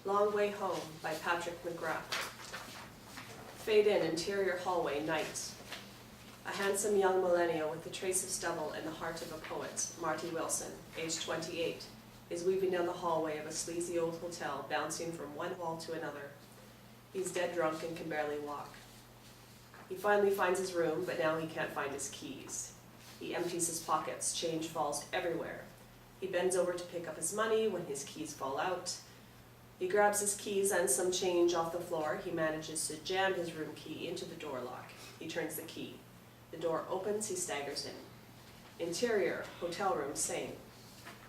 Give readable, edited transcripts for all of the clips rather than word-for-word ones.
Long Way Home by Patrick McGrath. Fade in, interior hallway, night. A handsome young millennial with a trace of stubble and the heart of a poet, Marty Wilson, age 28, is weaving down the hallway of a sleazy old hotel, bouncing from one wall to another. He's dead drunk and can barely walk. He finally finds his room, but now he can't find his keys. He empties his pockets, change falls everywhere. He bends over to pick up his money when his keys fall out. He grabs his keys and some change off the floor. He manages to jam his room key into the door lock. He turns the key. The door opens, he staggers in. Interior, hotel room, same.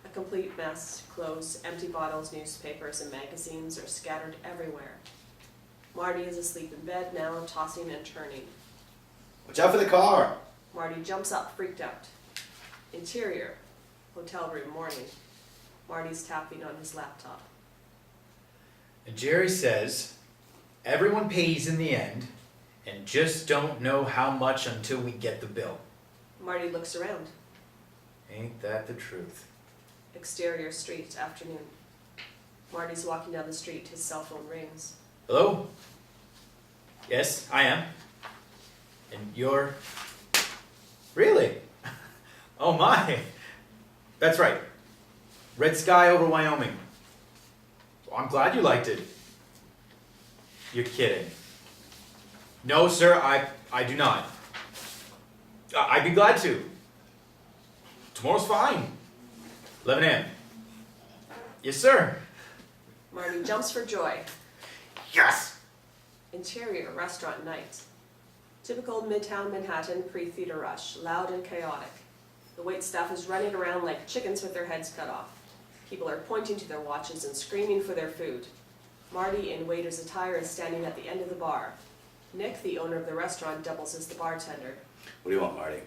A complete mess, clothes, empty bottles, newspapers, and magazines are scattered everywhere. Marty is asleep in bed now, tossing and turning. Watch out for the car! Marty jumps up, freaked out. Interior, hotel room, morning. Marty's tapping on his laptop. And Jerry says, everyone pays in the end, and just don't know how much until we get the bill. Marty looks around. Ain't that the truth? Exterior street, afternoon. Marty's walking down the street, his cell phone rings. Hello? Yes, I am. And you're... Really? Oh my. That's right. Red sky over Wyoming. Well, I'm glad you liked it. You're kidding. No, sir, I do not. I'd be glad to. Tomorrow's fine. 11 a.m. Yes, sir. Marty jumps for joy. Yes! Interior, restaurant, night. Typical Midtown Manhattan pre-theater rush, loud and chaotic. The waitstaff is running around like chickens with their heads cut off. People are pointing to their watches and screaming for their food. Marty, in waiter's attire, is standing at the end of the bar. Nick, the owner of the restaurant, doubles as the bartender. What do you want, Marty?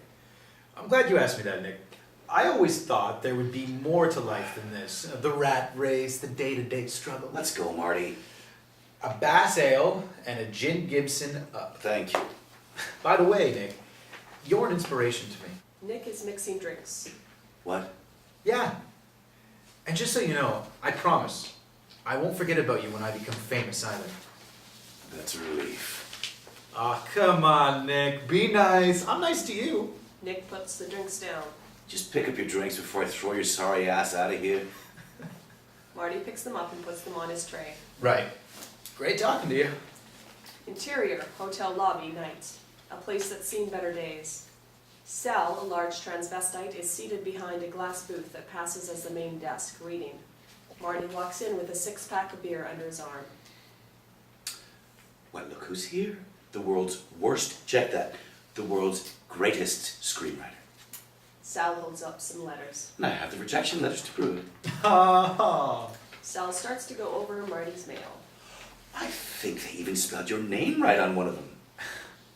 I'm glad you asked me that, Nick. I always thought there would be more to life than this. The rat race, the day-to-day struggle. Let's go, Marty. A Bass Ale and a Gin Gibson up. Thank you. By the way, Nick, you're an inspiration to me. Nick is mixing drinks. What? Yeah. And just so you know, I promise, I won't forget about you when I become famous either. That's a relief. Aw, come on, Nick. Be nice. I'm nice to you. Nick puts the drinks down. Just pick up your drinks before I throw your sorry ass out of here. Marty picks them up and puts them on his tray. Right. Great talking to you. Interior, hotel lobby, night. A place that's seen better days. Sal, a large transvestite, is seated behind a glass booth that passes as the main desk, reading. Marty walks in with a six-pack of beer under his arm. Well, look who's here. The world's worst, check that, the world's greatest screenwriter. Sal holds up some letters. And I have the rejection letters to prove it. Sal starts to go over Marty's mail. I think they even spelled your name right on one of them.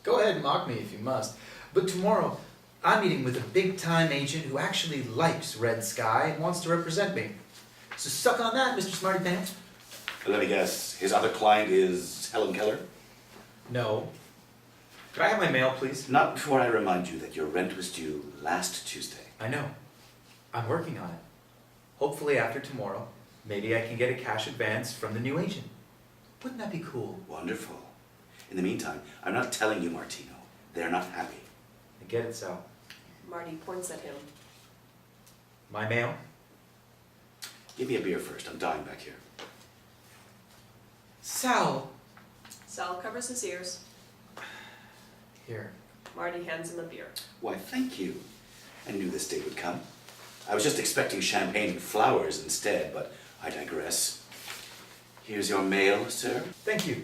Go ahead and mock me if you must. But tomorrow, I'm meeting with a big-time agent who actually likes Red Sky and wants to represent me. So suck on that, Mr. Smarty Pants. Let me guess, his other client is Helen Keller? No. Could I have my mail, please? Not before I remind you that your rent was due last Tuesday. I know. I'm working on it. Hopefully after tomorrow, maybe I can get a cash advance from the new agent. Wouldn't that be cool? Wonderful. In the meantime, I'm not telling you, Martino. They're not happy. I get it, Sal. Marty points at him. My mail? Give me a beer first. I'm dying back here. Sal! Sal covers his ears. Here. Marty hands him a beer. Why, thank you. I knew this day would come. I was just expecting champagne and flowers instead, but I digress. Here's your mail, sir. Thank you.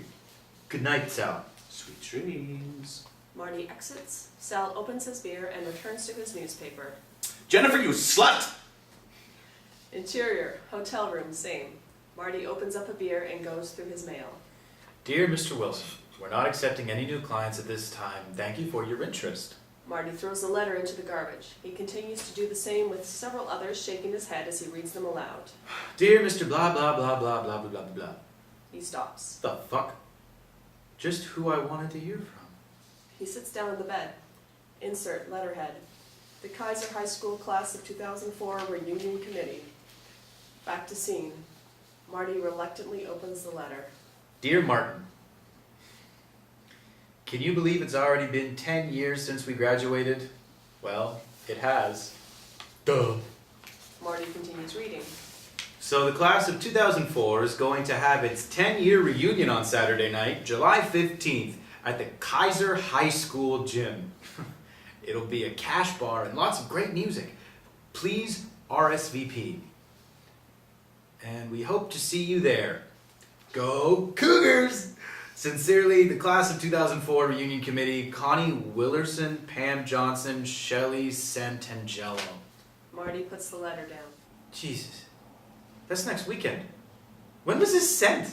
Good night, Sal. Sweet dreams. Marty exits. Sal opens his beer and returns to his newspaper. Jennifer, you slut! Interior, hotel room, same. Marty opens up a beer and goes through his mail. Dear Mr. Wilson, we're not accepting any new clients at this time. Thank you for your interest. Marty throws the letter into the garbage. He continues to do the same with several others, shaking his head as he reads them aloud. Dear Mr. Blah, blah, blah, blah, blah, blah, blah, blah. He stops. The fuck? Just who I wanted to hear from. He sits down on the bed. Insert letterhead. The Kaiser High School class of 2004 reunion committee. Back to scene. Marty reluctantly opens the letter. Dear Martin, can you believe it's already been 10 years since we graduated? Well, it has. Duh. Marty continues reading. So the class of 2004 is going to have its 10-year reunion on Saturday night, July 15th, at the Kaiser High School gym. It'll be a cash bar and lots of great music. Please RSVP. And we hope to see you there. Go Cougars! Sincerely, the class of 2004 reunion committee, Connie Willerson, Pam Johnson, Shelley Santangelo. Marty puts the letter down. Jesus, that's next weekend. When was this sent?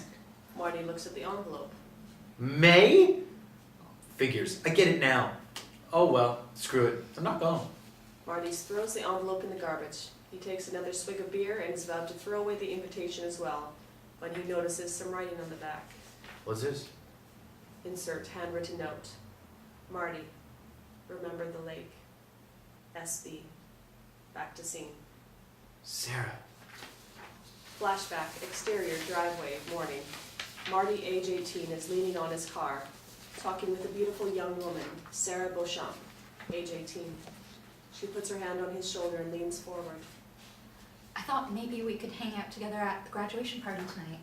Marty looks at the envelope. May? Figures, I get it now. Oh well, screw it, I'm not going. Marty throws the envelope in the garbage. He takes another swig of beer and is about to throw away the invitation as well, when he notices some writing on the back. What's this? Insert handwritten note. Marty, remember the lake. SB. Back to scene. Sarah. Flashback, exterior, driveway, morning. Marty, age 18, is leaning on his car, talking with a beautiful young woman, Sarah Beauchamp, age 18. She puts her hand on his shoulder and leans forward. I thought maybe we could hang out together at the graduation party tonight.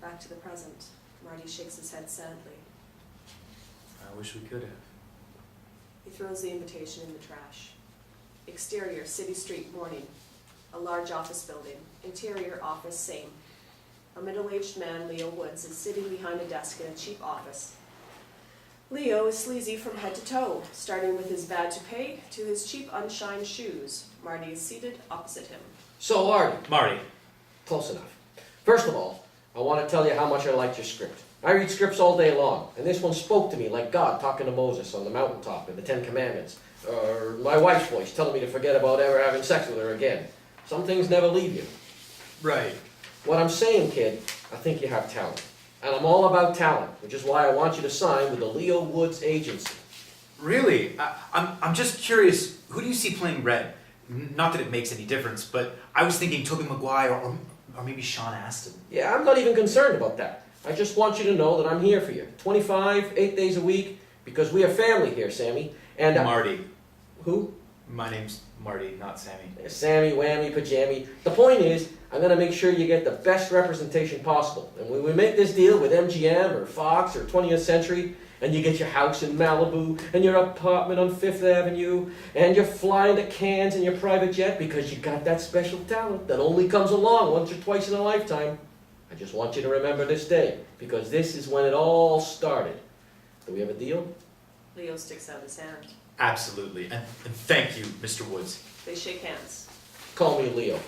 Back to the present. Marty shakes his head sadly. I wish we could have. He throws the invitation in the trash. Exterior, city street, morning. A large office building. Interior, office, same. A middle-aged man, Leo Woods, is sitting behind a desk in a cheap office. Leo is sleazy from head to toe, starting with his bad toupee to his cheap unshined shoes. Marty is seated opposite him. So, Artie, Marty. close enough. First of all, I want to tell you how much I liked your script. I read scripts all day long, and this one spoke to me like God talking to Moses on the mountaintop in the Ten Commandments, or my wife's voice telling me to forget about ever having sex with her again. Some things never leave you. Right. What I'm saying, kid, I think you have talent. And I'm all about talent, which is why I want you to sign with the Leo Woods Agency. Really? I'm just curious, who do you see playing Red? Not that it makes any difference, but I was thinking Tobey Maguire or maybe Sean Astin. Yeah, I'm not even concerned about that. I just want you to know that I'm here for you. 25, 8 days a week, because we are family here, Sammy. And Marty. Who? My name's Marty, not Sammy. Sammy, whammy, pajammy. The point is, I'm going to make sure you get the best representation possible. And when we make this deal with MGM or Fox or 20th Century, and you get your house in Malibu, and your apartment on Fifth Avenue, and you're flying to Cannes in your private jet because you got that special talent that only comes along once or twice in a lifetime, I just want you to remember this day, because this is when it all started. Do we have a deal? Leo sticks out his hand. Absolutely, and thank you, Mr. Woods. They shake hands. Call me Leo.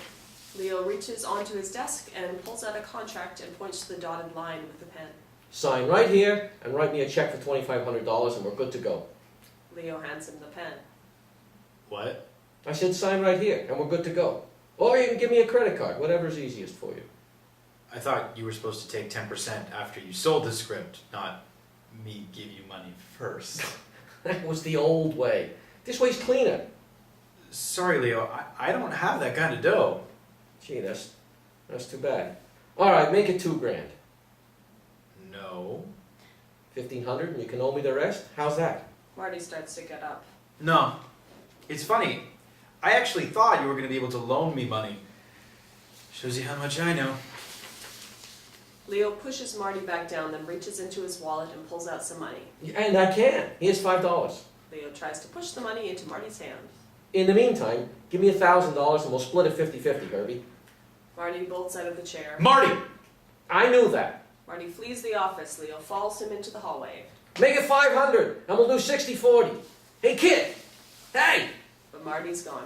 Leo reaches onto his desk and pulls out a contract and points to the dotted line with the pen. Sign right here and write me a check for $2,500 and we're good to go. Leo hands him the pen. What? I said sign right here and we're good to go. Or you can give me a credit card, whatever's easiest for you. I thought you were supposed to take 10% after you sold the script, not me give you money first. That was the old way. This way's cleaner. Sorry, Leo, I don't have that kind of dough. Gee, that's too bad. All right, make it $2,000. No. 1,500 and you can owe me the rest? How's that? Marty starts to get up. No. It's funny. I actually thought you were going to be able to loan me money. Shows you how much I know. Leo pushes Marty back down, then reaches into his wallet and pulls out some money. And I can. Here's $5. Leo tries to push the money into Marty's hand. In the meantime, give me $1,000 and we'll split it 50-50, Herbie. Marty bolts out of the chair. Marty! I knew that. Marty flees the office. Leo follows him into the hallway. Make it $500 and we'll do 60-40. Hey, kid! Hey! But Marty's gone.